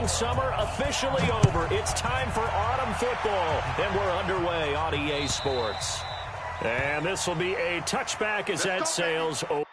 spring summer officially over. It's time for autumn football, and we're underway on EA Sports. And this will be a touchback as that sails over.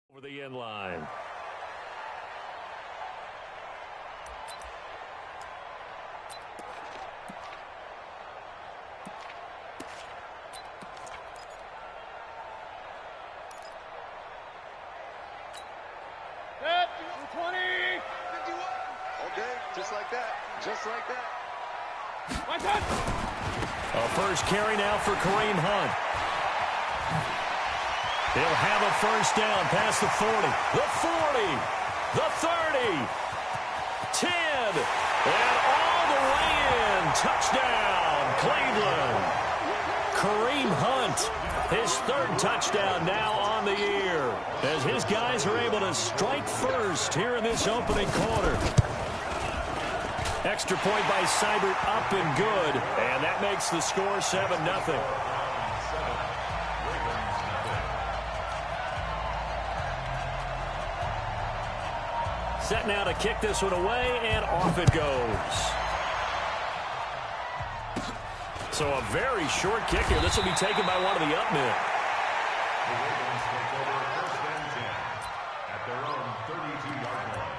Over the end line. Set, 20, 51. Okay, just like that. Just like that. My touch. A first carry now for Kareem Hunt. He'll have a first down past the 40, the 40, the 30, 10, and all the way in. Touchdown, Cleveland. Kareem Hunt, his third touchdown now on the year, as his guys are able to strike first here in this opening quarter. Extra point by Seibert, up and good, and that makes the score 7-0. Set now to kick this one away, and off it goes. So a very short kick here. This will be taken by one of the up men. At their own 32-yard line.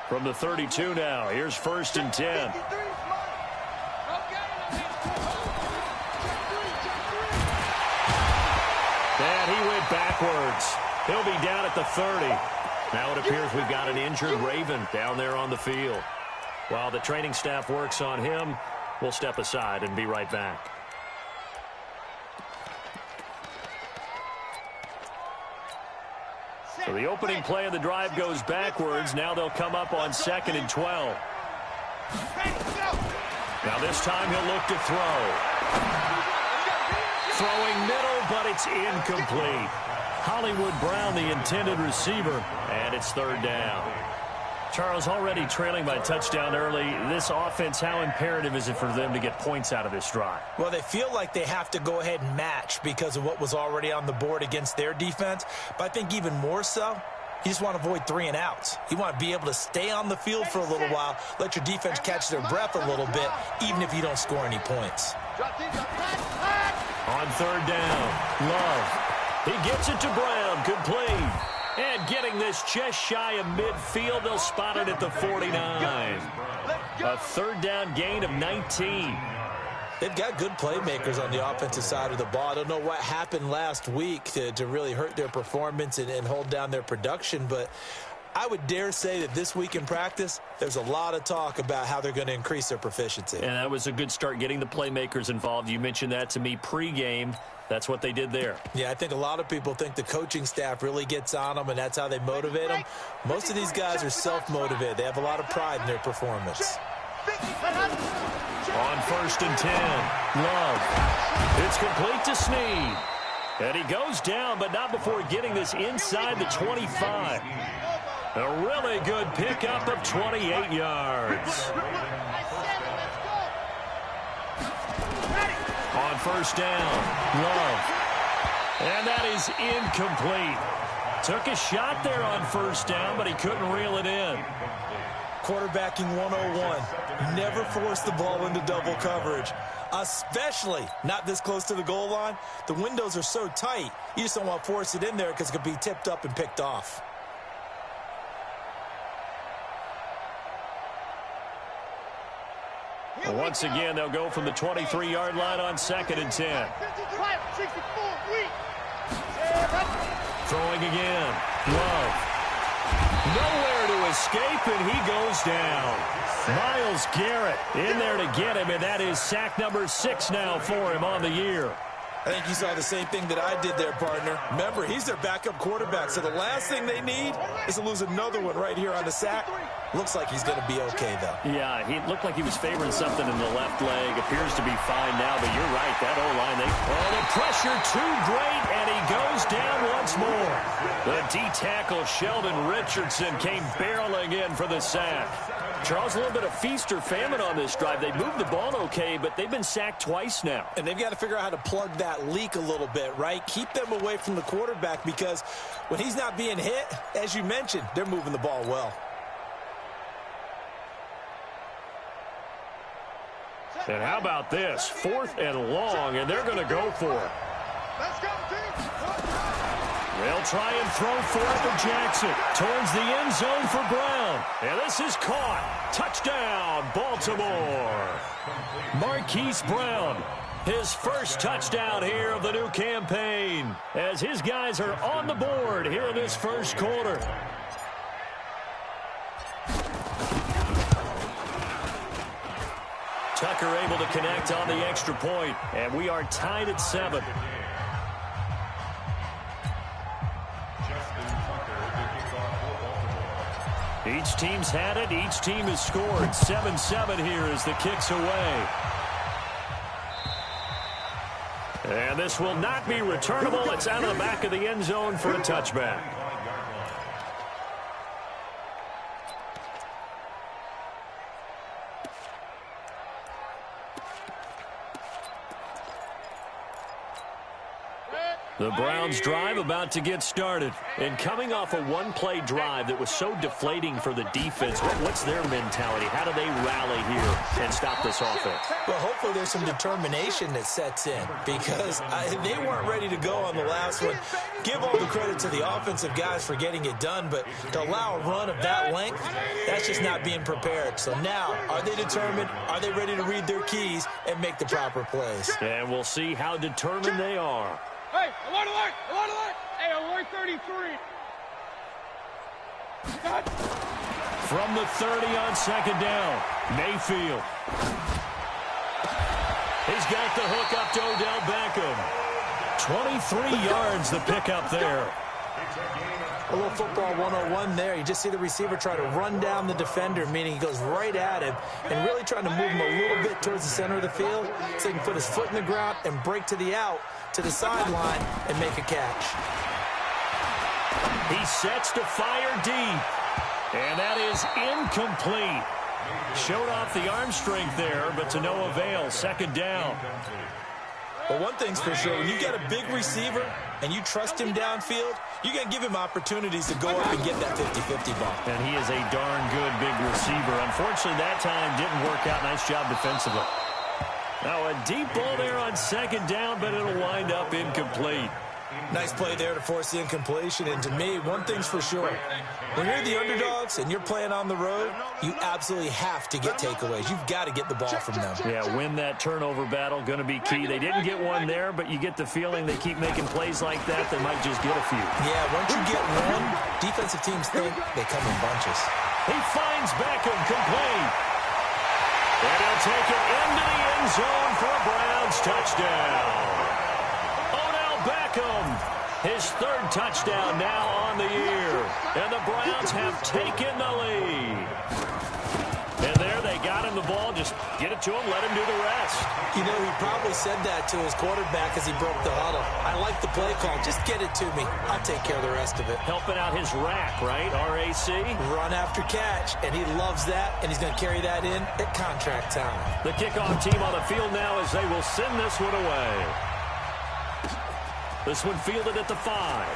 From the 32 now, here's 1st and 10. And he went backwards. He'll be down at the 30. Now it appears we've got an injured Raven down there on the field. While the training staff works on him, we'll step aside and be right back. So the opening play of the drive goes backwards. Now they'll come up on 2nd and 12. Now this time he'll look to throw. Throwing middle, but it's incomplete. Hollywood Brown, the intended receiver, and it's 3rd down. Charles, already trailing by touchdown early. This offense, how imperative is it for them to get points out of this drive? Well, they feel like they have to go ahead and match because of what was already on the board against their defense. But I think even more so, you just want to avoid 3 and outs. You want to be able to stay on the field for a little while, let your defense catch their breath a little bit, even if you don't score any points. On 3rd down, Love. He gets it to Brown, complete. And getting this just shy of midfield, they'll spot it at the 49. A third down gain of 19. They've got good playmakers on the offensive side of the ball. I don't know what happened last week to really hurt their performance and hold down their production, but I would dare say that this week in practice, there's a lot of talk about how they're going to increase their proficiency. And that was a good start, getting the playmakers involved. You mentioned that to me pregame. That's what they did there. Yeah, I think a lot of people think the coaching staff really gets on them, and that's how they motivate them. Most of these guys are self-motivated. They have a lot of pride in their performance. On 1st and 10, Love. It's complete to Snead. And he goes down, but not before getting this inside the 25. A really good pickup of 28 yards. On 1st down, Love. And that is incomplete. Took a shot there on 1st down, but he couldn't reel it in. Quarterbacking 101. Never force the ball into double coverage, especially not this close to the goal line. The windows are so tight, you just don't want to force it in there because it could be tipped up and picked off. Once again, they'll go from the 23-yard line on 2nd and 10. Throwing again. Love. Nowhere to escape, and he goes down. Myles Garrett in there to get him, and that is sack number 6 now for him on the year. I think you saw the same thing that I did there, partner. Remember, he's their backup quarterback, so the last thing they need is to lose another one right here on the sack. Looks like he's going to be okay, though. Yeah, he looked like he was favoring something in the left leg. Appears to be fine now, but you're right. That O-line, the pressure too great, and he goes down once more. The D-tackle, Sheldon Richardson, came barreling in for the sack. Charles, a little bit of feast or famine on this drive. They moved the ball okay, but they've been sacked twice now. And they've got to figure out how to plug that leak a little bit, right? Keep them away from the quarterback because when he's not being hit, as you mentioned, they're moving the ball well. And how about this? 4th and long, and they're going to go for it. Let's go, team. They'll try and throw for it to Jackson. Towards the end zone for Brown. And this is caught. Touchdown, Baltimore. Marquise Brown, his first touchdown here of the new campaign, as his guys are on the board here in this first quarter. Tucker able to connect on the extra point, and we are tied at 7. Each team's had it. Each team has scored. 7-7 here as the kick's away. And this will not be returnable. It's out of the back of the end zone for a touchback. The Browns drive about to get started. And coming off a one-play drive that was so deflating for the defense, what's their mentality? How do they rally here and stop this offense? Well, hopefully there's some determination that sets in because they weren't ready to go on the last one. Give all the credit to the offensive guys for getting it done, but to allow a run of that length, that's just not being prepared. So now, are they determined? Are they ready to read their keys and make the proper plays? And we'll see how determined they are. Hey, alert, alert, alert, alert. Hey, alert 33. From the 30 on 2nd down, Mayfield. He's got the hook up to Odell Beckham. 23 yards the pickup there. A little football 101 there. You just see the receiver try to run down the defender, meaning he goes right at him and really trying to move him a little bit towards the center of the field so he can put his foot in the ground and break to the out, to the sideline, and make a catch. He sets to fire deep, and that is incomplete. Showed off the arm strength there, but to no avail. 2nd down. But one thing's for sure, when you got a big receiver and you trust him downfield, you're going to give him opportunities to go up and get that 50-50 ball. And he is a darn good big receiver. Unfortunately, that time didn't work out. Nice job defensively. Now a deep ball there on 2nd down, but it'll wind up incomplete. Nice play there to force the incompletion. And to me, one thing's for sure. When you're the underdogs and you're playing on the road, you absolutely have to get takeaways. You've got to get the ball from them. Yeah, win that turnover battle, going to be key. They didn't get one there, but you get the feeling they keep making plays like that, they might just get a few. Yeah, once you get one, defensive teams think they come in bunches. He finds Beckham complete. And he'll take it into the end zone for a Browns touchdown. Odell Beckham, his third touchdown now on the year. And the Browns have taken the lead. And there they got him the ball. Just get it to him, let him do the rest. You know, he probably said that to his quarterback as he broke the huddle. I like the play call. Just get it to me. I'll take care of the rest of it. Helping out his rack, right? RAC. Run after catch. And he loves that, and he's going to carry that in at contract time. The kickoff team on the field now as they will send this one away. This one fielded at the 5.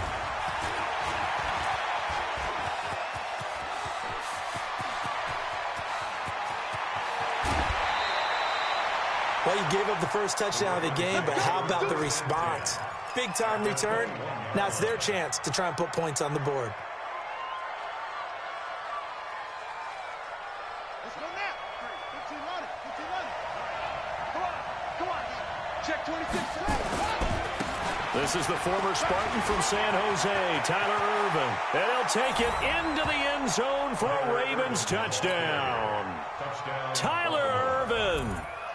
Well, you gave up the first touchdown of the game, but how about the response? Big-time return. Now it's their chance to try and put points on the board. Let's go now. 15 on it. 15 on it. Come on. Check 26. This is the former Spartan from San Jose, Tyler Irvin. And he'll take it into the end zone for a Ravens touchdown. Tyler Irvin,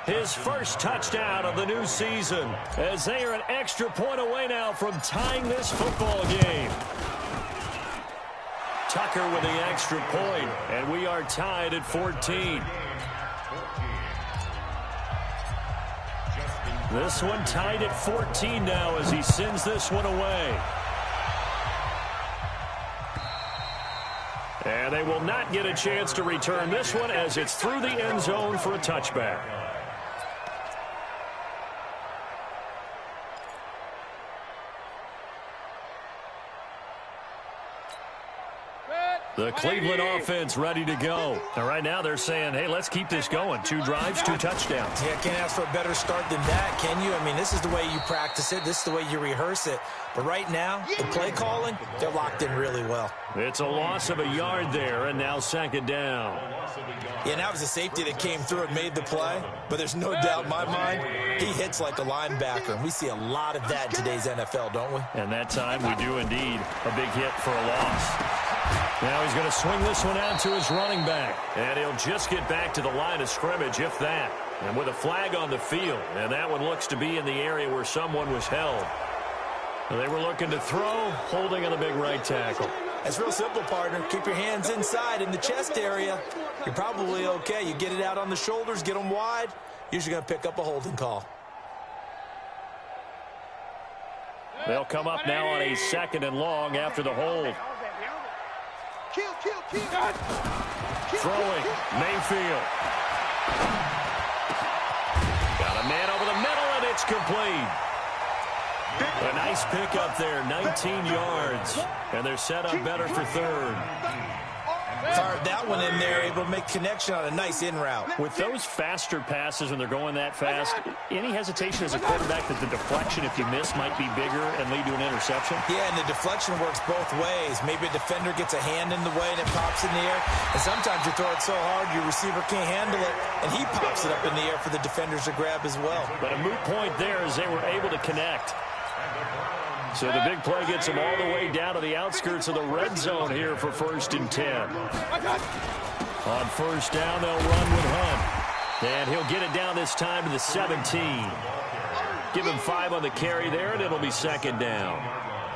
his first touchdown of the new season, as they are an extra point away now from tying this football game. Tucker with the extra point, and we are tied at 14. This one tied at 14 now as he sends this one away. And they will not get a chance to return this one as it's through the end zone for a touchback. The Cleveland offense ready to go. And right now they're saying, hey, let's keep this going. 2 drives, 2 touchdowns. Yeah, can't ask for a better start than that, can you? I mean, this is the way you practice it. This is the way you rehearse it. But right now, the play calling, they're locked in really well. It's a loss of a yard there, and now second down. Yeah, and that was a safety that came through and made the play. But there's no doubt in my mind, he hits like a linebacker. And we see a lot of that in today's NFL, don't we? And that time we do indeed. A big hit for a loss. Now he's going to swing this one out to his running back. And he'll just get back to the line of scrimmage, if that. And with a flag on the field. And that one looks to be in the area where someone was held. They were looking to throw, holding on the big right tackle. That's real simple, partner. Keep your hands inside in the chest area. You're probably okay. You get it out on the shoulders, get them wide. Usually going to pick up a holding call. They'll come up now on a 2nd and long after the hold. Throwing, Mayfield. Got a man over the middle, and it's complete. A nice pickup there, 19 yards. And they're set up better for 3rd. Carved that one in there, able to make connection on a nice in route. With those faster passes when they're going that fast, any hesitation as a quarterback that the deflection, if you miss, might be bigger and lead to an interception? Yeah, and the deflection works both ways. Maybe a defender gets a hand in the way and it pops in the air. And sometimes you throw it so hard your receiver can't handle it, and he pops it up in the air for the defenders to grab as well. But a moot point there as they were able to connect. So the big play gets him all the way down to the outskirts of the red zone here for 1st and 10. On 1st down, they'll run with Hunt. And he'll get it down this time to the 17. Give him 5 on the carry there, and it'll be 2nd down.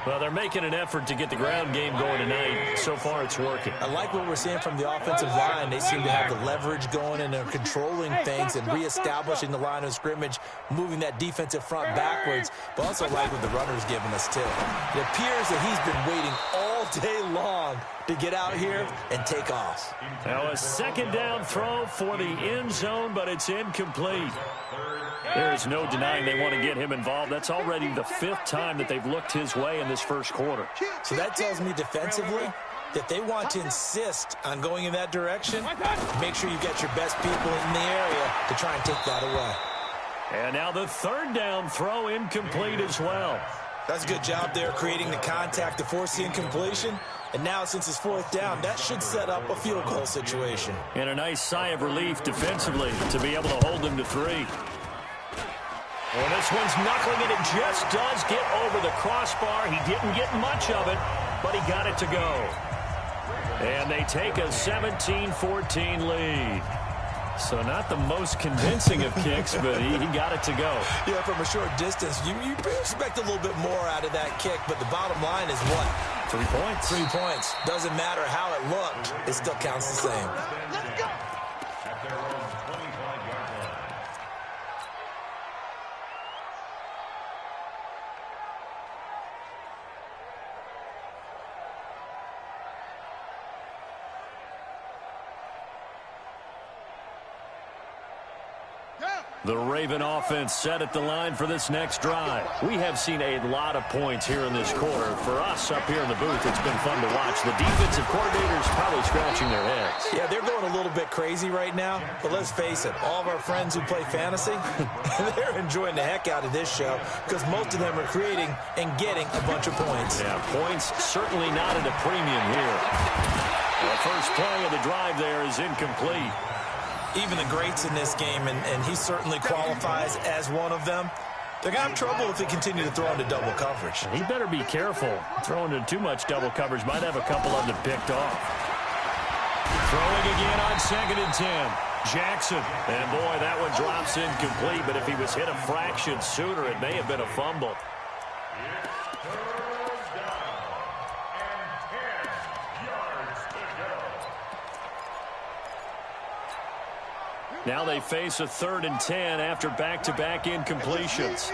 Well, they're making an effort to get the ground game going tonight. So far, it's working. I like what we're seeing from the offensive line. They seem to have the leverage going, and they're controlling things and reestablishing the line of scrimmage, moving that defensive front backwards, but also like what the runner's giving us, too. It appears that he's been waiting all day long to get out here and take off. Now a 2nd down throw for the end zone, but it's incomplete. There is no denying they want to get him involved. That's already the 5th time that they've looked his way in this first quarter. So that tells me defensively that they want to insist on going in that direction. Make sure you've got your best people in the area to try and take that away. And now the 3rd down throw incomplete as well. That's a good job there creating the contact to force the incompletion. And now, since it's fourth down, that should set up a field goal situation. And a nice sigh of relief defensively to be able to hold them to 3. Well, this one's knuckling it. It just does get over the crossbar. He didn't get much of it, but he got it to go. And they take a 17-14 lead. So not the most convincing of kicks, but he got it to go. Yeah, from a short distance, you expect a little bit more out of that kick, but the bottom line is what? 3 points. 3 points. Doesn't matter how it looked. It still counts the same. Let's go. At their own 25-yard line. The Raven offense set at the line for this next drive. We have seen a lot of points here in this quarter. For us up here in the booth, it's been fun to watch. The defensive coordinators probably scratching their heads. Yeah, they're going a little bit crazy right now. But let's face it, all of our friends who play fantasy, they're enjoying the heck out of this show because most of them are creating and getting a bunch of points. Yeah, points certainly not at a premium here. The first play of the drive there is incomplete. Even the greats in this game, and he certainly qualifies as one of them, they're going to have trouble if they continue to throw into double coverage. He better be careful. Throwing into too much double coverage might have a couple of them picked off. Throwing again on 2nd and 10. Jackson. And boy, that one drops incomplete, but if he was hit a fraction sooner, it may have been a fumble. Now they face a 3rd and 10 after back-to-back incompletions.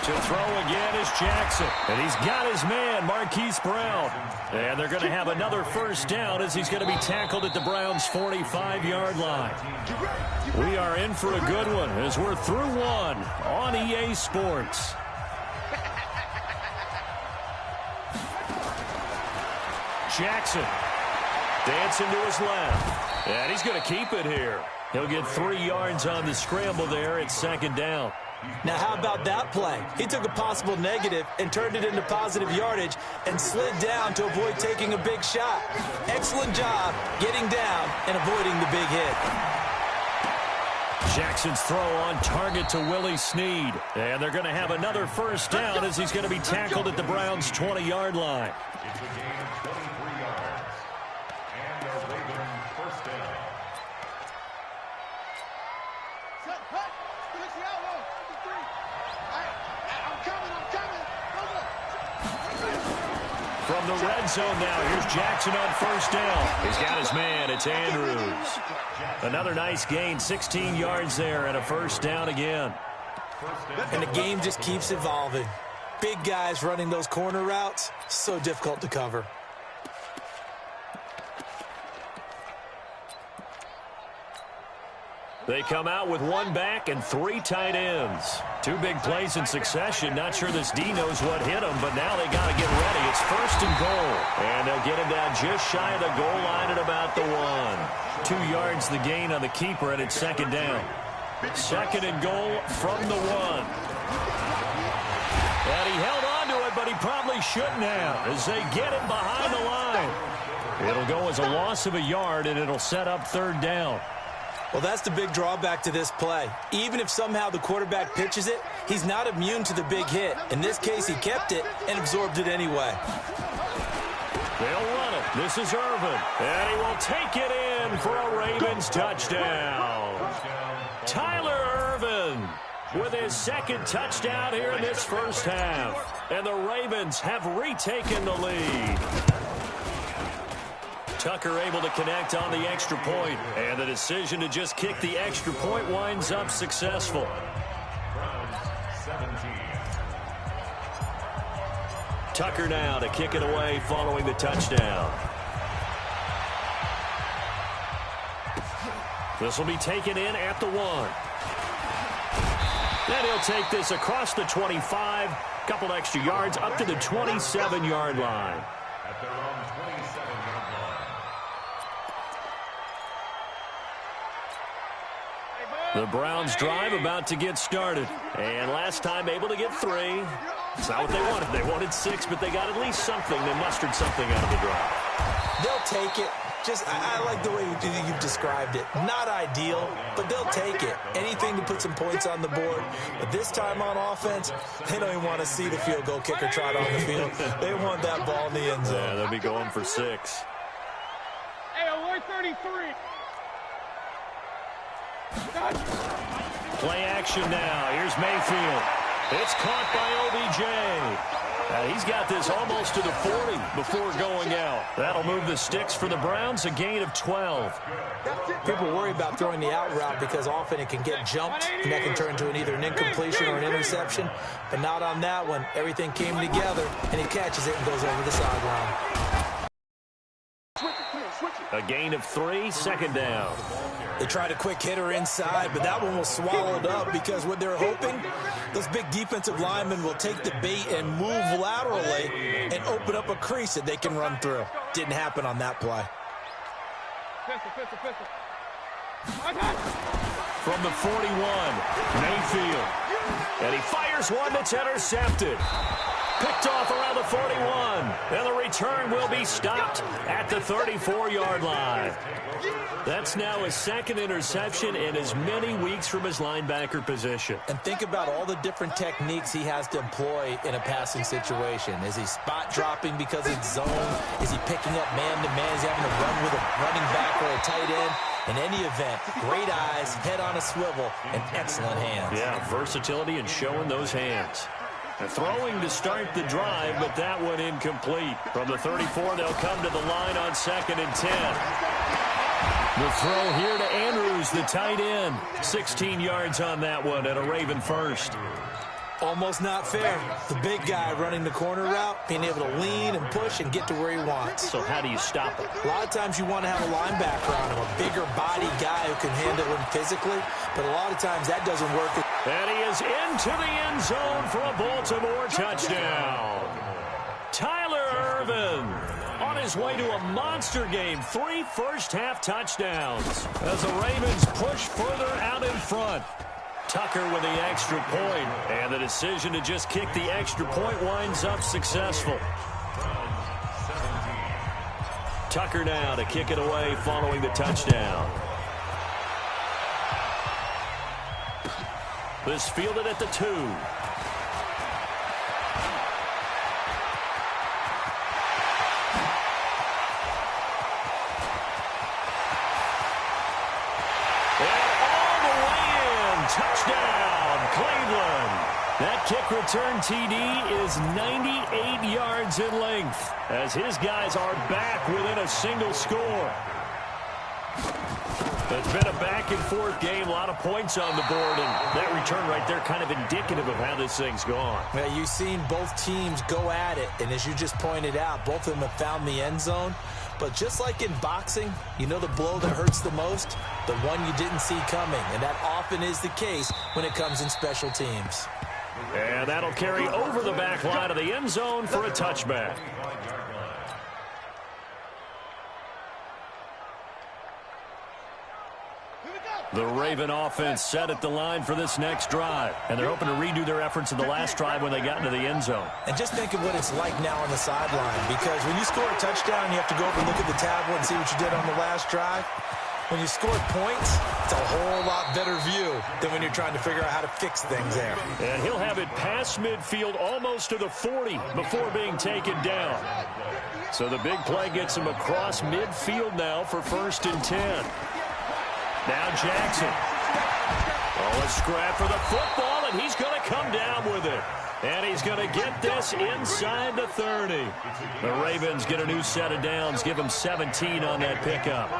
To throw again is Jackson. And he's got his man, Marquise Brown. And they're going to have another first down as he's going to be tackled at the Browns' 45-yard line. We are in for a good one as we're through one on EA Sports. Jackson dancing to his left. And he's going to keep it here. He'll get 3 yards on the scramble there at 2nd down. Now, how about that play? He took a possible negative and turned it into positive yardage and slid down to avoid taking a big shot. Excellent job getting down and avoiding the big hit. Jackson's throw on target to Willie Snead. And they're going to have another first down as he's going to be tackled at the Browns' 20-yard line. It's a gain of 23 yards. And the Ravens first down. From the red zone now, here's Jackson on first down. He's got his man. It's Andrews. Another nice gain, 16 yards there, and a first down again. And the game just keeps evolving. Big guys running those corner routes, so difficult to cover. They come out with 1 back and 3 tight ends. 2 big plays in succession. Not sure this D knows what hit him, but now they got to get ready. It's 1st and goal. And they'll get him down just shy of the goal line at about the 1. 2 yards the gain on the keeper, and it's 2nd down. 2nd and goal from the 1. And he held on to it, but he probably shouldn't have as they get him behind the line. It'll go as a loss of a yard, and it'll set up 3rd down. Well, that's the big drawback to this play. Even if somehow the quarterback pitches it, he's not immune to the big hit. In this case, he kept it and absorbed it anyway. They'll run it. This is Irvin. And he will take it in for a Ravens touchdown. Tyler Irvin with his 2nd touchdown here in this first half. And the Ravens have retaken the lead. Tucker able to connect on the extra point, and the decision to just kick the extra point winds up successful. Tucker now to kick it away following the touchdown. This will be taken in at the 1. And he'll take this across the 25, couple extra yards up to the 27-yard line. At their own 27-yard line. The Browns drive about to get started. And last time able to get 3. It's not what they wanted. They wanted 6, but they got at least something. They mustered something out of the drive. They'll take it. I like the way you've described it. Not ideal, but they'll take it. Anything to put some points on the board. But this time on offense, they don't even want to see the field goal kicker trot on the field. They want that ball in the end zone. Yeah, they'll be going for 6. Hey, award 33. Play action now. Here's Mayfield. It's caught by OBJ. He's got this almost to the 40 before going out. That'll move the sticks for the Browns, a gain of 12. People worry about throwing the out route because often it can get jumped, and that can turn into either an incompletion or an interception. But not on that one. Everything came together, and he catches it and goes over the sideline. A gain of 3, second down. They tried a quick hitter inside, but that one was swallowed up because what they're hoping, those big defensive linemen will take the bait and move laterally and open up a crease that they can run through. Didn't happen on that play. From the 41, Mayfield. And he fires one that's intercepted. Picked off around the 41. And the return will be stopped at the 34-yard line. That's now his second interception in as many weeks from his linebacker position. And think about all the different techniques he has to employ in a passing situation. Is he spot dropping because it's zone? Is he picking up man-to-man? Is he having to run with a running back or a tight end? In any event, great eyes, head on a swivel, and excellent hands. Yeah, versatility and showing those hands. Throwing to start the drive, but that one incomplete. From the 34, they'll come to the line on 2nd and 10. The throw here to Andrews, the tight end. 16 yards on that one and a Raven first. Almost not fair. The big guy running the corner route, being able to lean and push and get to where he wants. So how do you stop him? A lot of times you want to have a linebacker on him, a bigger body guy who can handle him physically, but a lot of times that doesn't work. And he is into the end zone for a Baltimore touchdown. Tyler Ervin on his way to a monster game. 3 first-half touchdowns as the Ravens push further out in front. Tucker with the extra point, and the decision to just kick the extra point winds up successful. Tucker now to kick it away following the touchdown. This fielded at the 2. Touchdown, Cleveland. That kick return TD is 98 yards in length as his guys are back within a single score. It's been a back-and-forth game, a lot of points on the board, and that return right there kind of indicative of how this thing's gone. Well, you've seen both teams go at it, and as you just pointed out, both of them have found the end zone. But just like in boxing, you know the blow that hurts the most? The one you didn't see coming, and that often is the case when it comes in special teams. And that'll carry over the back line of the end zone for a touchback. The Raven offense set at the line for this next drive, and they're hoping to redo their efforts in the last drive when they got into the end zone. And just think of what it's like now on the sideline, because when you score a touchdown, you have to go over and look at the tablet and see what you did on the last drive. When you score points, it's a whole lot better view than when you're trying to figure out how to fix things there. And he'll have it past midfield almost to the 40 before being taken down. So the big play gets him across midfield now for 1st and 10. Now Jackson. Oh, a scrap for the football, and he's going to come down with it. And he's going to get this inside the 30. The Ravens get a new set of downs, give him 17 on that pickup.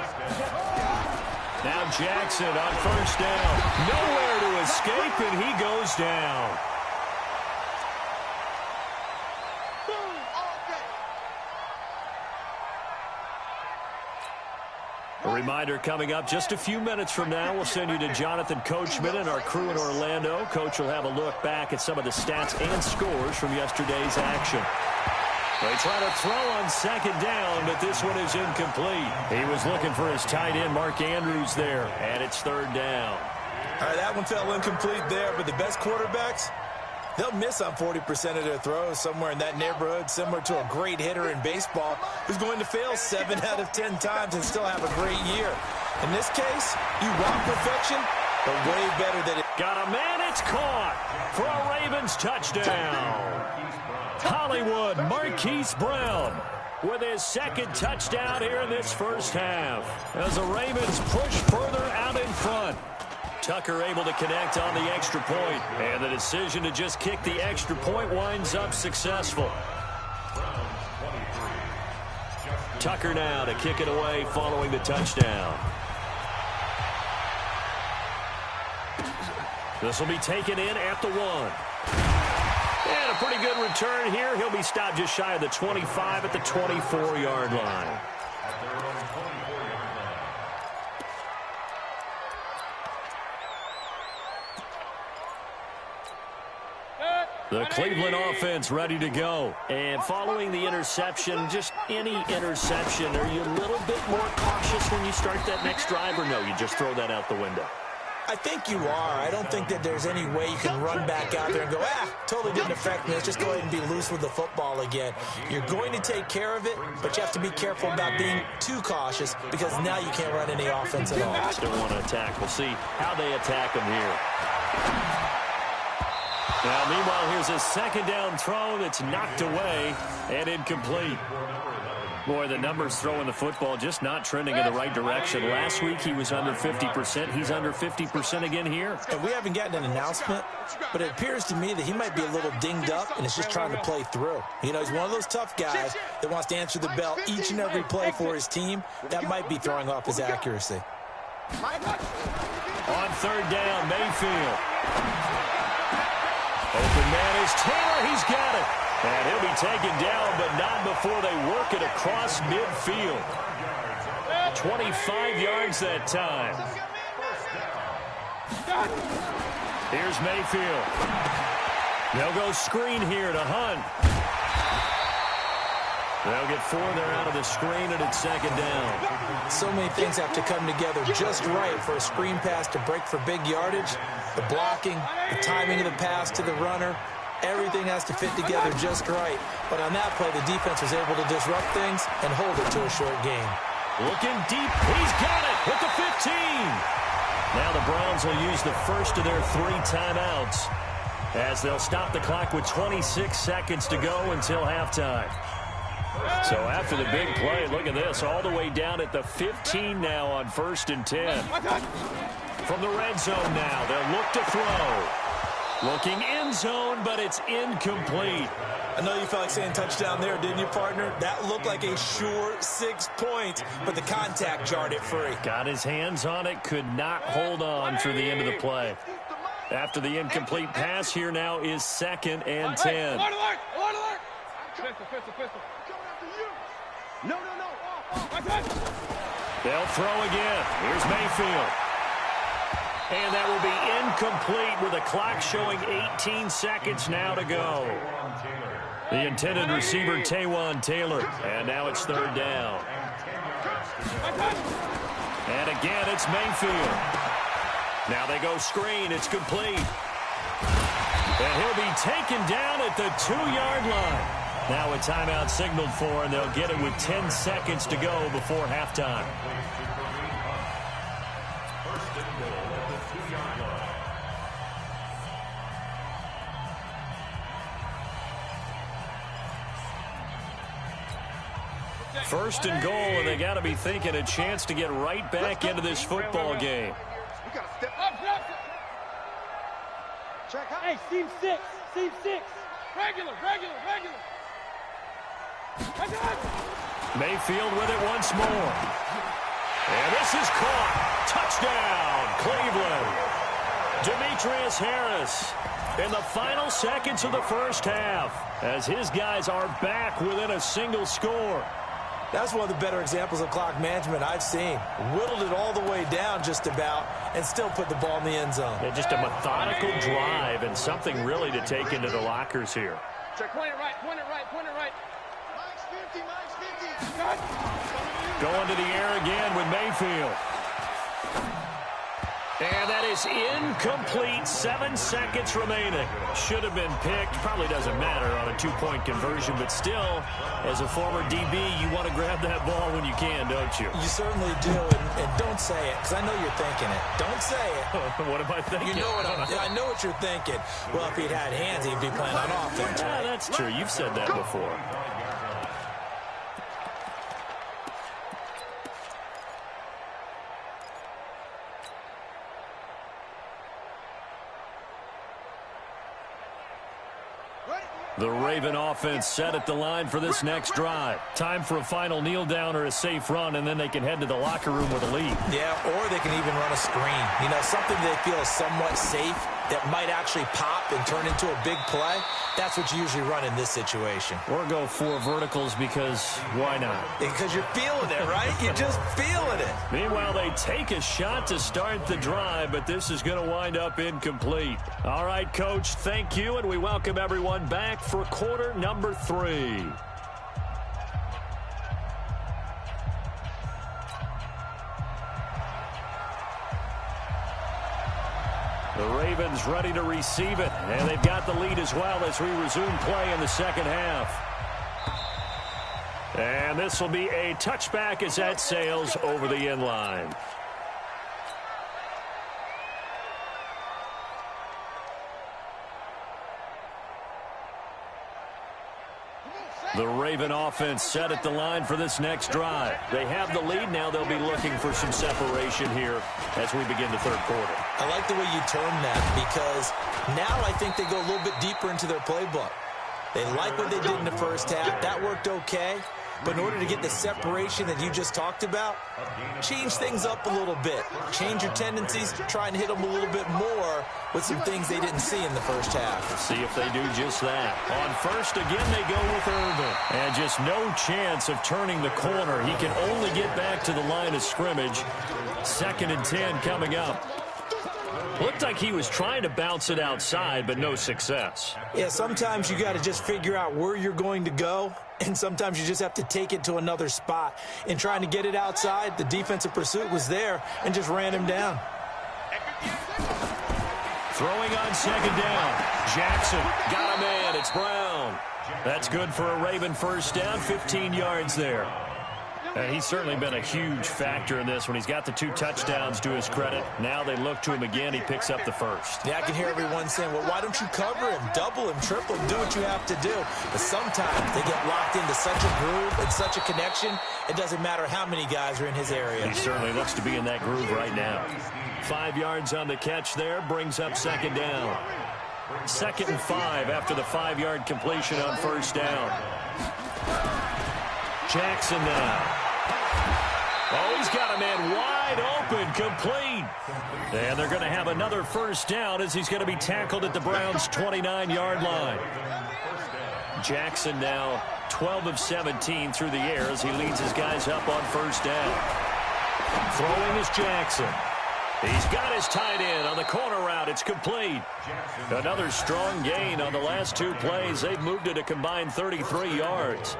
Now Jackson on 1st down. Nowhere to escape, and he goes down. A reminder coming up just a few minutes from now, we'll send you to Jonathan Coachman and our crew in Orlando. Coach will have a look back at some of the stats and scores from yesterday's action. They try to throw on 2nd down, but this one is incomplete. He was looking for his tight end, Mark Andrews, there, and it's 3rd down. All right, that one fell incomplete there, but the best quarterbacks, they'll miss on 40% of their throws, somewhere in that neighborhood, similar to a great hitter in baseball who's going to fail 7 out of 10 times and still have a great year. In this case, you want perfection, but way better than it. Got a man, it's caught for a Ravens touchdown. Hollywood Marquise Brown with his second touchdown here in this first half as the Ravens push further out in front. Tucker able to connect on the extra point, and the decision to just kick the extra point winds up successful. Tucker now to kick it away following the touchdown. This will be taken in at the 1. And a pretty good return here. He'll be stopped just shy of the 25 at the 24-yard line. The Cleveland offense ready to go. And following the interception, just any interception, are you a little bit more cautious when you start that next drive, or no, you just throw that out the window? I think you are. I don't think that there's any way you can run back out there and go, totally didn't affect me. Let's just go ahead and be loose with the football again. You're going to take care of it, but you have to be careful about being too cautious because now you can't run any offense at all. Don't want to attack. We'll see how they attack them here. Now, meanwhile, here's a second down throw that's knocked away and incomplete. Boy, the numbers throwing the football just not trending in the right direction. Last week he was under 50%. He's under 50% again here. And we haven't gotten an announcement, but it appears to me that he might be a little dinged up and is just trying to play through. You know, he's one of those tough guys that wants to answer the bell each and every play for his team. That might be throwing off his accuracy. On third down, Mayfield. Open man is Taylor. He's got it. And he'll be taken down, but not before they work it across midfield. 25 yards that time. Here's Mayfield. They'll go screen here to Hunt. They'll get 4 there out of the screen, and it's second down. So many things have to come together just right for a screen pass to break for big yardage. The blocking, the timing of the pass to the runner. Everything has to fit together just right. But on that play, the defense was able to disrupt things and hold it to a short game. Looking deep. He's got it with the 15. Now the Browns will use the first of their 3 timeouts as they'll stop the clock with 26 seconds to go until halftime. So after the big play, look at this, all the way down at the 15 now on 1st and 10. From the red zone now, they'll look to throw. Looking end zone, but it's incomplete. I know you felt like saying touchdown there, didn't you, partner? That looked like a sure 6 points, but the contact jarred it free. Got his hands on it, could not hold on through the end of the play. After the incomplete pass, here now is 2nd and 10. They'll throw again. Here's Mayfield. And that will be incomplete with the clock showing 18 seconds now to go. The intended receiver, Taywan Taylor. And now it's 3rd down. And again, it's Mayfield. Now they go screen. It's complete. And he'll be taken down at the 2-yard line. Now a timeout signaled for, and they'll get it with 10 seconds to go before halftime. First and goal, and they got to be thinking a chance to get right back into this football game. Hey, seam 6. Regular. Mayfield with it once more. And this is caught. Touchdown, Cleveland. Demetrius Harris in the final seconds of the first half as his guys are back within a single score. That's one of the better examples of clock management I've seen. Whittled it all the way down just about and still put the ball in the end zone. Yeah, just a methodical drive and something really to take into the lockers here. Point it right. Going to the air again with Mayfield. And that is incomplete. 7 seconds remaining. Should have been picked. Probably doesn't matter on a 2-point conversion, but still, as a former DB, you want to grab that ball when you can, don't you? You certainly do, and don't say it, because I know you're thinking it. Don't say it. What am I thinking? You know what I know what you're thinking. Well, if he'd had hands, he'd be playing on offense. Yeah, that's true. You've said that before. The Raven offense set at the line for this next drive. Time for a final kneel down or a safe run, and then they can head to the locker room with a lead. Yeah, or they can even run a screen. You know, something they feel is somewhat safe that might actually pop and turn into a big play. That's what you usually run in this situation. Or go 4 verticals because why not? Because you're feeling it, right? You're just feeling it. Meanwhile, they take a shot to start the drive, but this is going to wind up incomplete. All right, Coach, thank you, and we welcome everyone back for quarter number 3. The Ravens ready to receive it, and they've got the lead as well as we resume play in the second half. And this will be a touchback as that sails over the end line. The Raven offense set at the line for this next drive. They have the lead now. They'll be looking for some separation here as we begin the third quarter. I like the way you term that because now I think they go a little bit deeper into their playbook. They like what they did in the first half. That worked okay. But in order to get the separation that you just talked about, change things up a little bit. Change your tendencies, try and hit them a little bit more with some things they didn't see in the first half. See if they do just that. On first, again, they go with Irvin. And just no chance of turning the corner. He can only get back to the line of scrimmage. 2nd and 10 coming up. Looked like he was trying to bounce it outside, but no success. Yeah, sometimes you got to just figure out where you're going to go, and sometimes you just have to take it to another spot. In trying to get it outside, the defensive pursuit was there and just ran him down. Throwing on 2nd down. Jackson got a man. It's Brown. That's good for a Raven first down, 15 yards there. And he's certainly been a huge factor in this when he's got the 2 touchdowns to his credit. Now they look to him again. He picks up the first. Yeah, I can hear everyone saying, well, why don't you cover him, double him, triple him, do what you have to do. But sometimes they get locked into such a groove and such a connection, it doesn't matter how many guys are in his area. He certainly looks to be in that groove right now. 5 yards on the catch there, brings up 2nd down. 2nd and 5 after the 5-yard completion on first down. Jackson now. Oh, he's got a man wide open, complete. And they're going to have another first down as he's going to be tackled at the Browns' 29-yard line. Jackson now 12 of 17 through the air as he leads his guys up on first down. Throwing is Jackson. He's got his tight end on the corner route. It's complete. Another strong gain on the last 2 plays. They've moved it a combined 33 yards.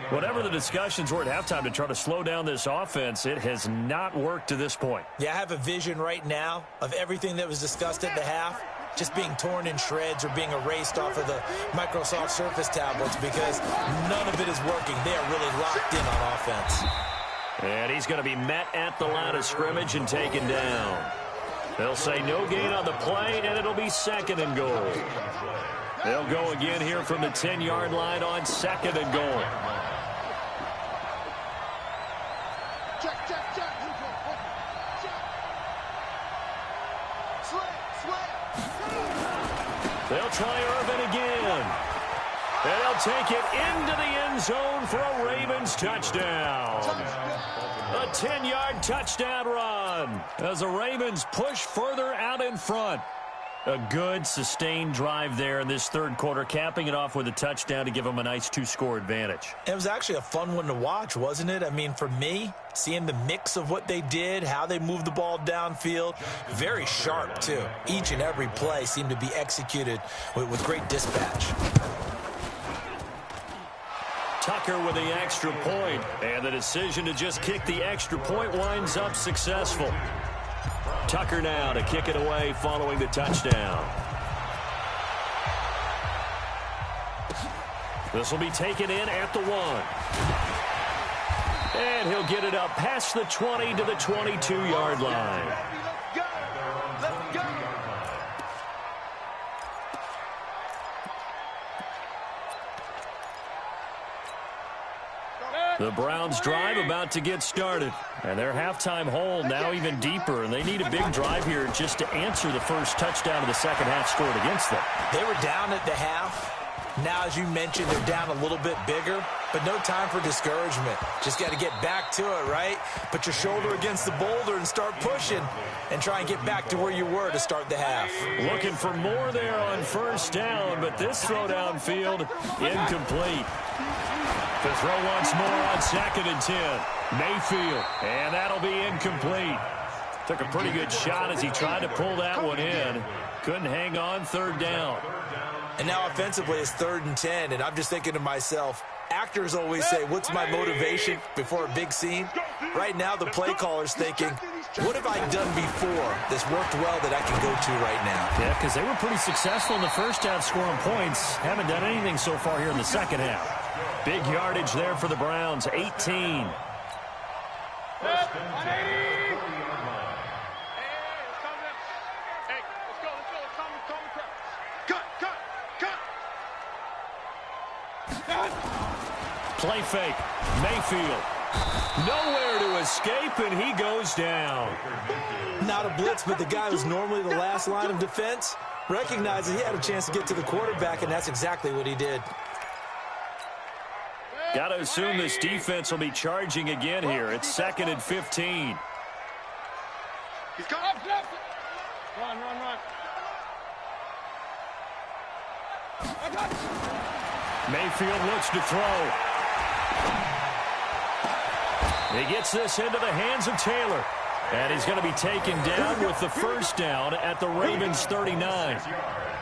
Whatever the discussions were at halftime to try to slow down this offense, it has not worked to this point. Yeah, I have a vision right now of everything that was discussed at the half just being torn in shreds or being erased off of the Microsoft Surface tablets because none of it is working. They are really locked in on offense. And he's going to be met at the line of scrimmage and taken down. They'll say no gain on the play, and it'll be 2nd and goal. They'll go again here from the 10-yard line on 2nd and goal. They'll try Irvin again. And they'll take it into the end zone for a Ravens touchdown. A 10-yard touchdown run as the Ravens push further out in front. A good, sustained drive there in this third quarter, capping it off with a touchdown to give them a nice 2-score advantage. It was actually a fun one to watch, wasn't it? I mean, for me, seeing the mix of what they did, how they moved the ball downfield, very sharp, too. Each and every play seemed to be executed with great dispatch. Tucker with the extra point, and the decision to just kick the extra point winds up successful. Tucker now to kick it away following the touchdown. This will be taken in at the 1. And he'll get it up past the 20 to the 22-yard line. Let's go. The Browns drive about to get started. And their halftime hole now even deeper. And they need a big drive here just to answer the first touchdown of the second half scored against them. They were down at the half. Now, as you mentioned, they're down a little bit bigger, but no time for discouragement. Just got to get back to it, right? Put your shoulder against the boulder and start pushing and try and get back to where you were to start the half. Looking for more there on first down, but this throw downfield incomplete. The throw once more on 2nd and 10. Mayfield, and that'll be incomplete. Took a pretty good shot as he tried to pull that one in. Couldn't hang on, 3rd down. And now offensively it's 3rd and 10, and I'm just thinking to myself, actors always say, what's my motivation before a big scene? Right now the play caller's thinking, what have I done before that's worked well that I can go to right now? Yeah, because they were pretty successful in the first half scoring points. Haven't done anything so far here in the second half. Big yardage there for the Browns, 18. Play fake. Mayfield. Nowhere to escape, and he goes down. Not a blitz, but the guy who's normally the last line of defense recognizes he had a chance to get to the quarterback, and that's exactly what he did. Got to assume this defense will be charging again here. It's 2nd and 15. He's got Run. Mayfield looks to throw. He gets this into the hands of Taylor. And he's going to be taken down with the first down at the Ravens 39.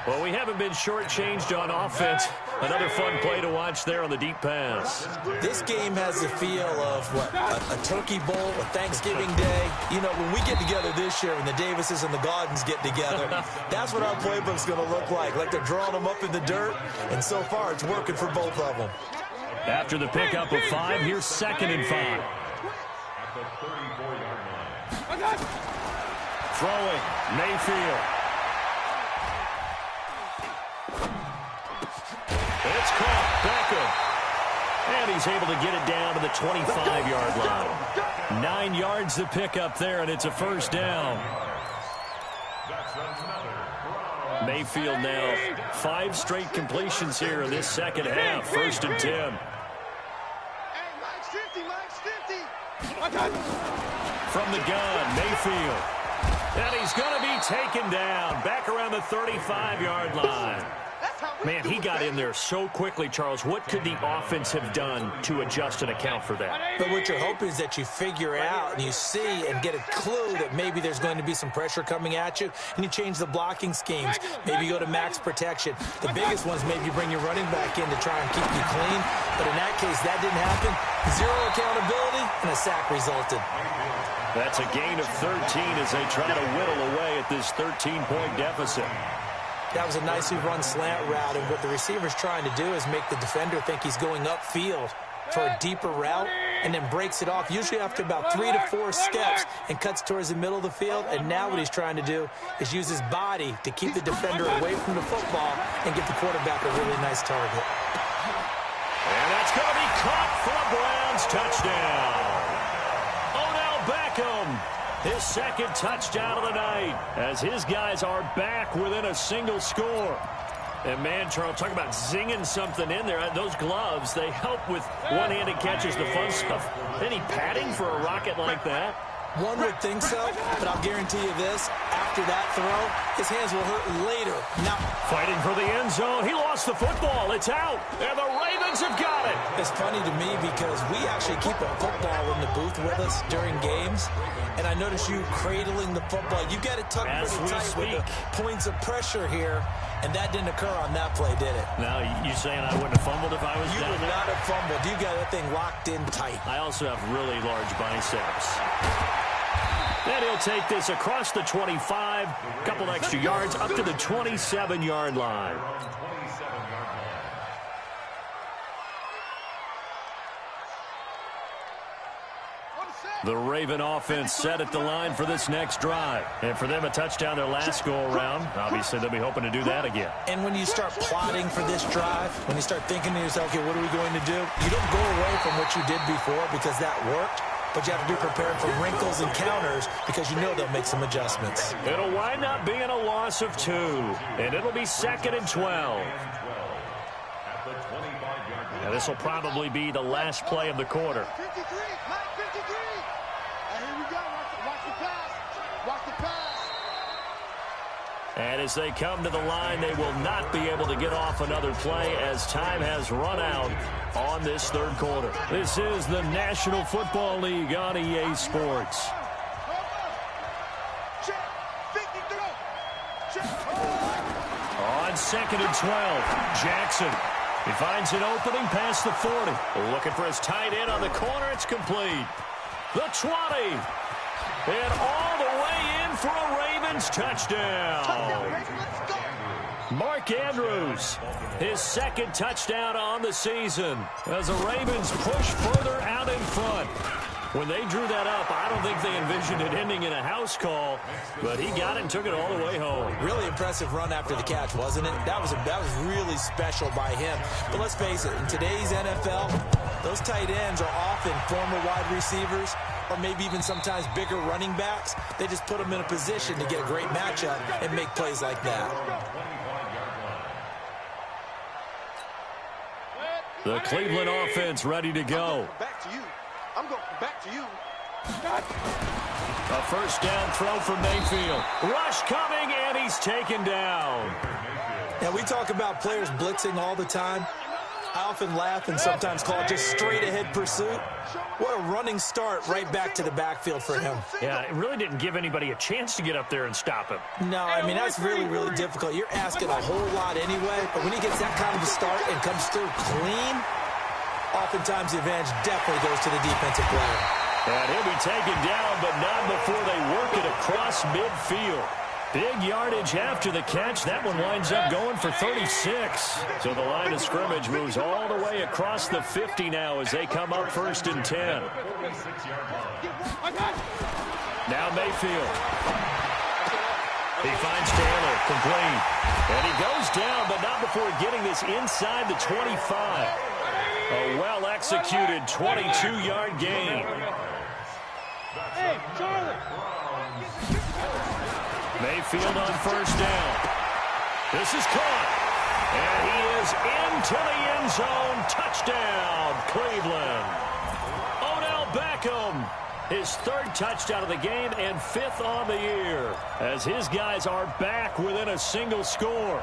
Well, we haven't been shortchanged on offense. Another fun play to watch there on the deep pass. This game has the feel of, a turkey bowl, a Thanksgiving day. You know, when we get together this year, when the Davises and the Gaudens get together, that's what our playbook's going to look like they're drawing them up in the dirt, and so far it's working for both of them. After the pickup of 5, here's 2nd and 5. At the 34-yard line. Throwing, Mayfield. It's caught, Beckham. And he's able to get it down to the 25-yard line. 9 yards to pick up there, and it's a first down. Mayfield now 5 straight completions here in this second half. 1st and 10. From the gun, Mayfield. And he's going to be taken down back around the 35-yard line. Man, he got in there so quickly, Charles. What could the offense have done to adjust and account for that? But what you're hoping is that you figure out and you see and get a clue that maybe there's going to be some pressure coming at you, and you change the blocking schemes. Maybe you go to max protection. The biggest ones, maybe you bring your running back in to try and keep you clean. But in that case, that didn't happen. 0 accountability, and a sack resulted. That's a gain of 13 as they try to whittle away at this 13-point deficit. That was a nicely run slant route, and what the receiver's trying to do is make the defender think he's going upfield for a deeper route and then breaks it off, usually after about 3 to 4 steps, and cuts towards the middle of the field. And now what he's trying to do is use his body to keep the defender away from the football and give the quarterback a really nice target. And that's going to be caught for a Browns touchdown. Odell Beckham, his second touchdown of the night, as his guys are back within a single score. And, man, Charles, talk about zinging something in there. Those gloves, they help with one-handed catches, the fun stuff. Any padding for a rocket like that? One would think so, but I'll guarantee you this. After that throw, his hands will hurt later. Now, fighting for the end zone. He lost the football. It's out. And the Ravens have got it. It's funny to me because we actually keep a football in the booth with us during games. And I notice you cradling the football. You got it tucked pretty tight with the points of pressure here. And that didn't occur on that play, did it? Now, you saying I wouldn't have fumbled if I was down there? You would not have fumbled. You got that thing locked in tight. I also have really large biceps. And he'll take this across the 25, a couple extra yards up to the 27-yard line. The Raven offense set at the line for this next drive. And for them, a touchdown their last go-around. Obviously, they'll be hoping to do that again. And when you start plotting for this drive, when you start thinking to yourself, okay, what are we going to do? You don't go away from what you did before because that worked. But you have to be prepared for wrinkles and counters because you know they'll make some adjustments. It'll wind up being a loss of 2. And it'll be 2nd and 12. Now, this will probably be the last play of the quarter. 53, 53. And here we go. Watch the pass. Watch the pass. And as they come to the line, they will not be able to get off another play as time has run out on this third quarter. This is the National Football League on EA Sports. On 2nd and 12, Jackson. He finds an opening past the 40. Looking for his tight end on the corner. It's complete. The 20. And all the way in for a Ravens touchdown. Mark Andrews, his 2nd touchdown on the season as the Ravens push further out in front. When they drew that up, I don't think they envisioned it ending in a house call, but he got it and took it all the way home. Really impressive run after the catch, wasn't it? That was really special by him. But let's face it, in today's NFL, those tight ends are often former wide receivers or maybe even sometimes bigger running backs. They just put them in a position to get a great matchup and make plays like that. The Cleveland offense ready to go. I'm going back to you. A first down throw for Mayfield. Rush coming, and he's taken down. Now, we talk about players blitzing all the time. I often laugh and sometimes call it just straight-ahead pursuit. What a running start right back to the backfield for him. Yeah, it really didn't give anybody a chance to get up there and stop him. No, I mean, that's really, really difficult. You're asking a whole lot anyway, but when he gets that kind of a start and comes through clean, oftentimes the advantage definitely goes to the defensive player. And he'll be taken down, but not before they work it across midfield. Big yardage after the catch. That one winds up going for 36. So the line of scrimmage moves all the way across the 50 now as they come up 1st and 10. Now Mayfield. He finds Taylor, complete. And he goes down, but not before getting this inside the 25. A well-executed 22-yard gain. Hey, Charlie. Mayfield on first down. This is caught. And he is into the end zone. Touchdown, Cleveland. Odell Beckham, his 3rd touchdown of the game and 5th on the year, as his guys are back within a single score.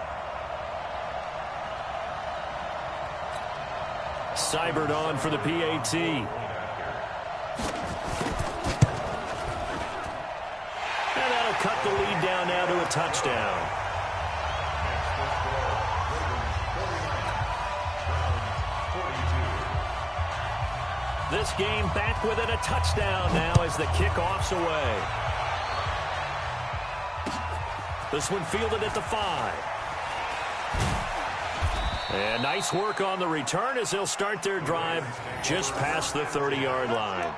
Seibert on for the PAT. And that'll cut the lead down now to a touchdown. This game back within a touchdown now as the kickoff's away. This one fielded at the 5. And nice work on the return as they'll start their drive just past the 30-yard line.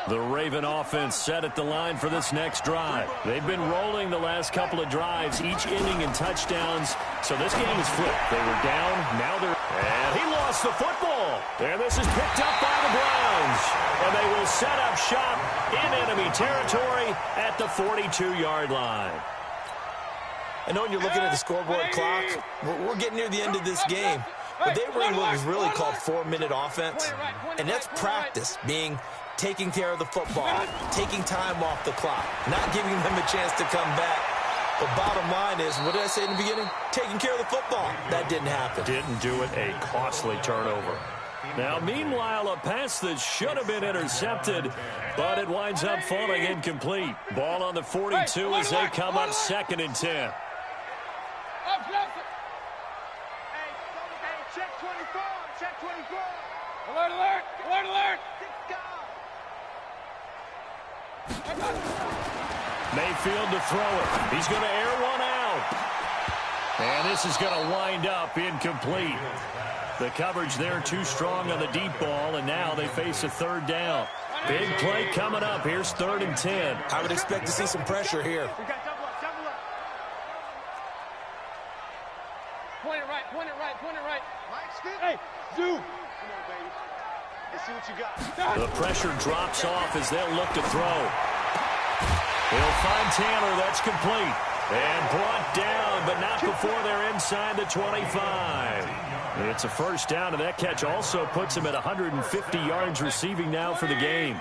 The Raven offense set at the line for this next drive. They've been rolling the last couple of drives, each ending in touchdowns. So this game is flipped. They were down, now they're... And he lost the football. And this is picked up by the Browns. And they will set up shop in enemy territory at the 42-yard line. I know when you're looking at the scoreboard clock, we're getting near the end of this game. But they were in what was really called 4-minute offense. And that's practice, taking care of the football, taking time off the clock, not giving them a chance to come back. The bottom line is, what did I say in the beginning? Taking care of the football. That didn't happen. Didn't do it. A costly turnover. Now, meanwhile, a pass that should have been intercepted, but it winds up falling incomplete. Ball on the 42 as they come up 2nd and 10. 24. Check 24. Alert, alert! Alert, alert! Mayfield to throw it. He's going to air one out. And this is going to wind up incomplete. The coverage there too strong on the deep ball, and now they face a third down. Big play coming up. Here's 3rd and 10. I would expect to see some pressure here. We got double up, double up. Point it right, point it right, point it right. Mike, spin. Hey, zoom! Come on, baby. Let's see what you got. The pressure drops off as they'll look to throw. He'll find Taylor. That's complete. And brought down, but not before they're inside the 25. It's a first down, and that catch also puts him at 150 yards receiving now for the game.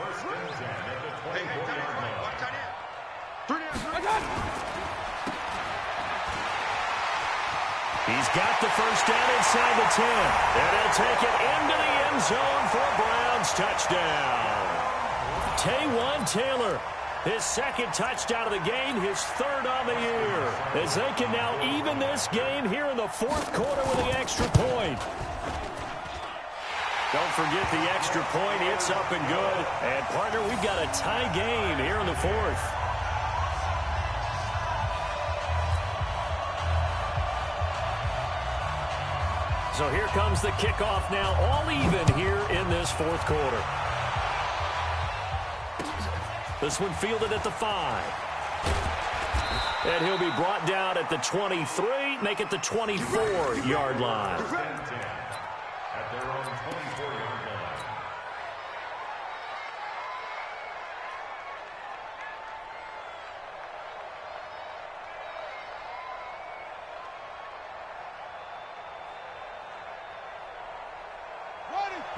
He's got the first down inside the 10. And he'll take it into the end zone for a Browns touchdown. Taywan Taylor, his 2nd touchdown of the game, his 3rd on the year. As they can now even this game here in the 4th quarter with the extra point. Don't forget the extra point. It's up and good. And, partner, we've got a tie game here in the 4th. So here comes the kickoff now, all even here in this 4th quarter. This one fielded at the 5. And he'll be brought down at the 23, make it the 24-yard line. At their own 24-yard line.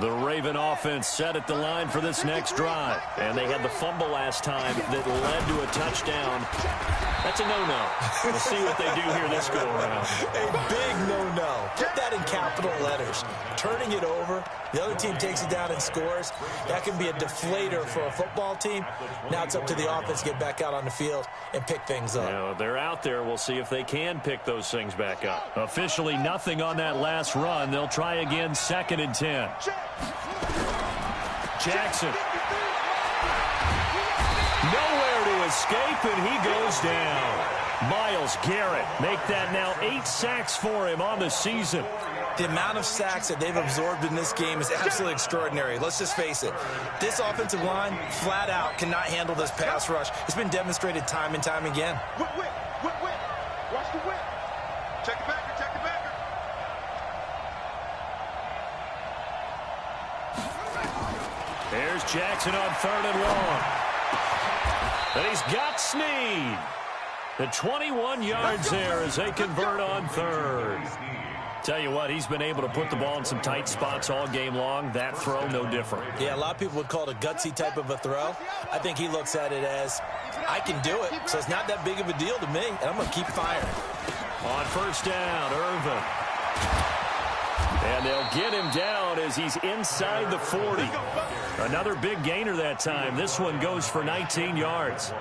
The Raven offense set at the line for this next drive. And they had the fumble last time that led to a touchdown. That's a no-no. We'll see what they do here this go-around. A big no-no. Put that in capital letters. Turning it over, the other team takes it down and scores. That can be a deflator for a football team. Now it's up to the offense to get back out on the field and pick things up. Yeah, they're out there. We'll see if they can pick those things back up. Officially nothing on that last run. They'll try again, 2nd and 10. Jackson. Nowhere to escape, and he goes down. Myles Garrett make that now 8 sacks for him on the season. The amount of sacks that they've absorbed in this game is absolutely extraordinary. Let's just face it. This offensive line, flat out, cannot handle this pass rush. It's been demonstrated time and time again. Whip. Watch the whip. Check the backer, check the backer. There's Jackson on 3rd and long. And he's got Snead. The 21 yards there as they convert on 3rd. Tell you what, he's been able to put the ball in some tight spots all game long. That throw, no different. Yeah, a lot of people would call it a gutsy type of a throw. I think he looks at it as, I can do it, so it's not that big of a deal to me, and I'm going to keep firing. On 1st down, Irvin. And they'll get him down as he's inside the 40. Another big gainer that time. This one goes for 19 yards.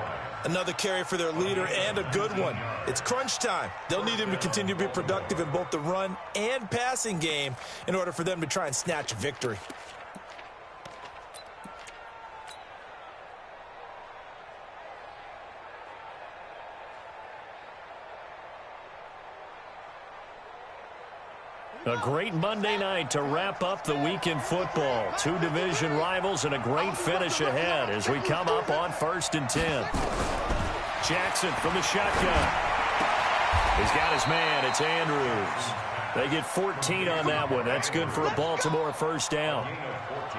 Another carry for their leader, and a good one. It's crunch time. They'll need him to continue to be productive in both the run and passing game in order for them to try and snatch a victory. A great Monday night to wrap up the week in football. 2 division rivals and a great finish ahead as we come up on 1st and 10. Jackson from the shotgun. He's got his man. It's Andrews. They get 14 on that one. That's good for a Baltimore 1st down.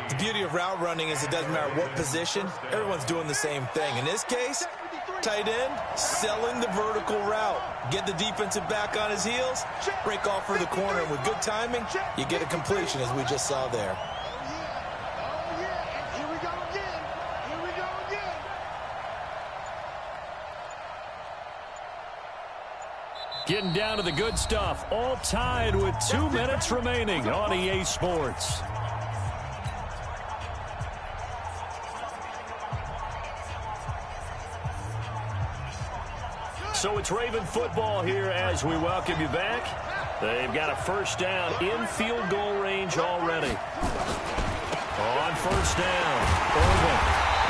The beauty of route running is it doesn't matter what position. Everyone's doing the same thing. In this case, tight end, selling the vertical route. Get the defensive back on his heels, break off for the corner. And with good timing, you get a completion, as we just saw there. Oh, yeah. Here we go again. Here we go again. Getting down to the good stuff. All tied with 2 minutes remaining on EA Sports. So it's Raven football here as we welcome you back. They've got a first down in field goal range already. On first down, Irvin.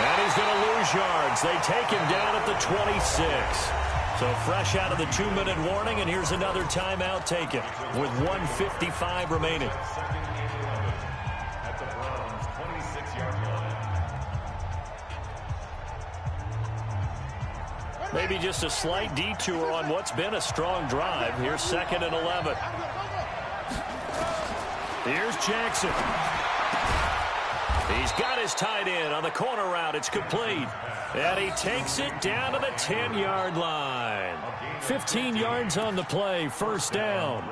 And he's going to lose yards. They take him down at the 26. So fresh out of the 2-minute warning, and here's another timeout taken with 1:55 remaining. At the Browns' 26-yard line. Maybe just a slight detour on what's been a strong drive. Here's 2nd and 11. Here's Jackson. He's got his tight end on the corner route. It's complete. And he takes it down to the 10-yard line. 15 yards on the play. First down.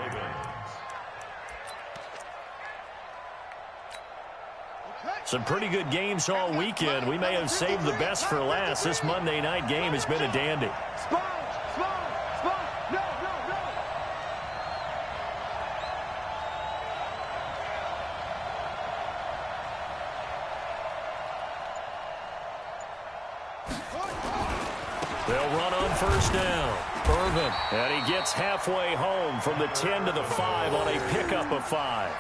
Some pretty good games all weekend. We may have saved the best for last. This Monday night game has been a dandy. They'll run on first down. Irvin. And he gets halfway home from the 10 to the 5 on a pickup of 5.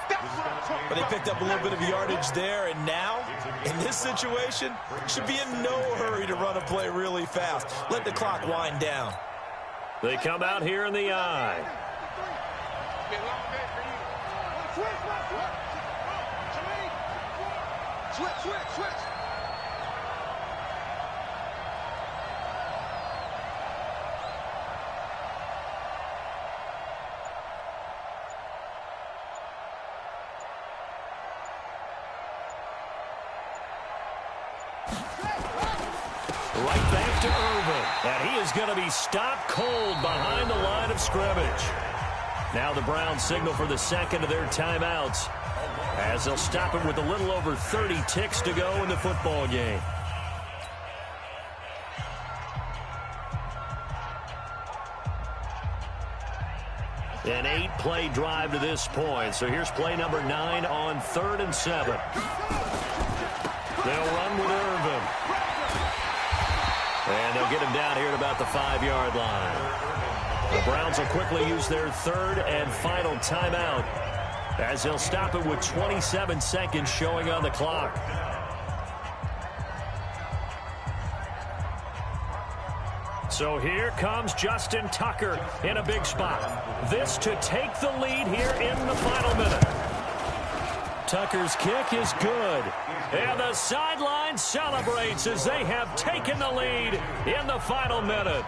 But they picked up a little bit of yardage there, and now, in this situation, should be in no hurry to run a play really fast. Let the clock wind down. They come out here in the eye. Switch. Right back to Irvin. And he is going to be stopped cold behind the line of scrimmage. Now the Browns signal for the second of their timeouts, as they'll stop him with a little over 30 ticks to go in the football game. An 8-play drive to this point. So here's play number 9 on 3rd and 7. They'll run with Irvin. And they'll get him down here at about the 5-yard line. The Browns will quickly use their 3rd and final timeout, as they'll stop it with 27 seconds showing on the clock. So here comes Justin Tucker in a big spot. This to take the lead here in the final minute. Tucker's kick is good. And the sideline celebrates as they have taken the lead in the final minute.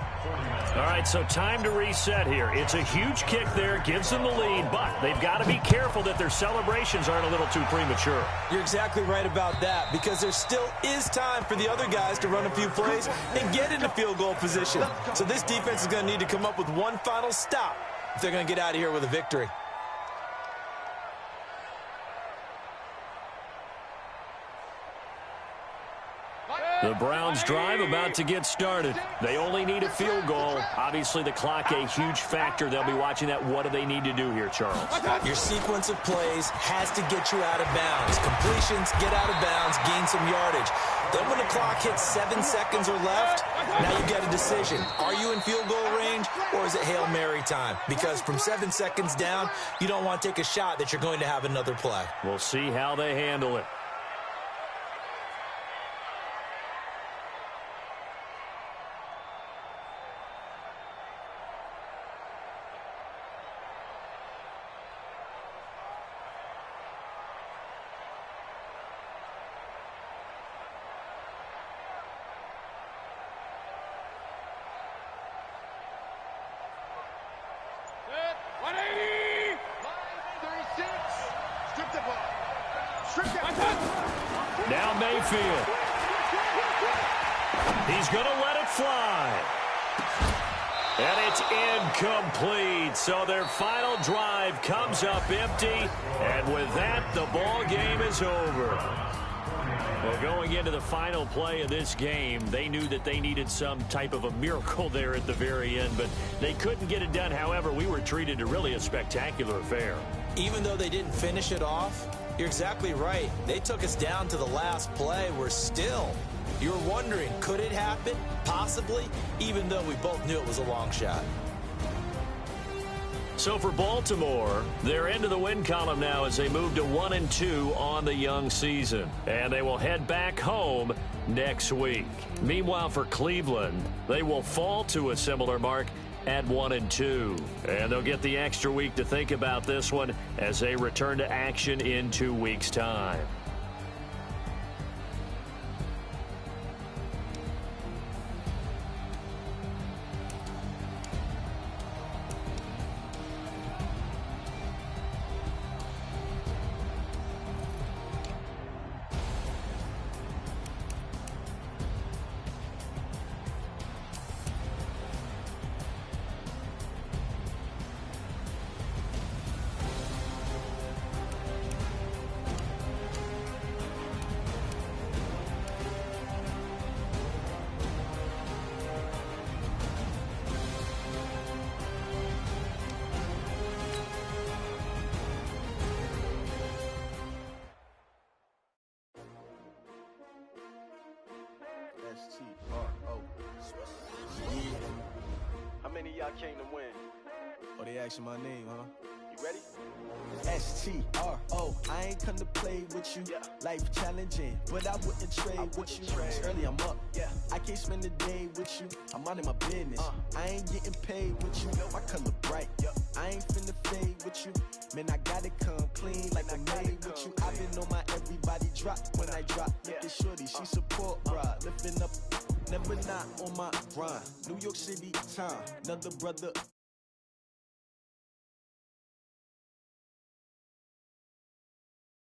All right, so time to reset here. It's a huge kick there, gives them the lead, but they've got to be careful that their celebrations aren't a little too premature. You're exactly right about that, because there still is time for the other guys to run a few plays and get into field goal position. So this defense is going to need to come up with one final stop if they're going to get out of here with a victory. The Browns drive about to get started. They only need a field goal. Obviously, the clock a huge factor. They'll be watching that. What do they need to do here, Charles? Your sequence of plays has to get you out of bounds. Completions, get out of bounds, gain some yardage. Then when the clock hits 7 seconds or left, now you get a decision. Are you in field goal range, or is it Hail Mary time? Because from 7 seconds down, you don't want to take a shot that you're going to have another play. We'll see how they handle it. Now Mayfield. He's going to let it fly. And it's incomplete. So their final drive comes up empty. And with that, the ball game is over. Well, going into the final play of this game, they knew that they needed some type of a miracle there at the very end, but they couldn't get it done. However, we were treated to really a spectacular affair. Even though they didn't finish it off, you're exactly right. They took us down to the last play. We're still, you're wondering, could it happen? Possibly, even though we both knew it was a long shot. So for Baltimore, they're into the win column now as they move to 1-2 on the young season. And they will head back home next week. Meanwhile, for Cleveland, they will fall to a similar mark at 1-2. And they'll get the extra week to think about this one as they return to action in 2 weeks' time. S-T-R-O. Yeah. How many of y'all came to win? Oh, they asking my name, huh? You ready? S-T-R-O. I ain't come to play with you. Yeah. Life challenging, but I wouldn't trade with you. Early I'm up. Yeah. I can't spend the day with you. I'm minding my business. I ain't getting paid with you. My color bright. I ain't finna fade with you. Man, I gotta come clean like I made with you. I've been on my everybody drop when I drop. Look at shorty, she support, bruh. Lifting up, never not on my grind. New York City time, another brother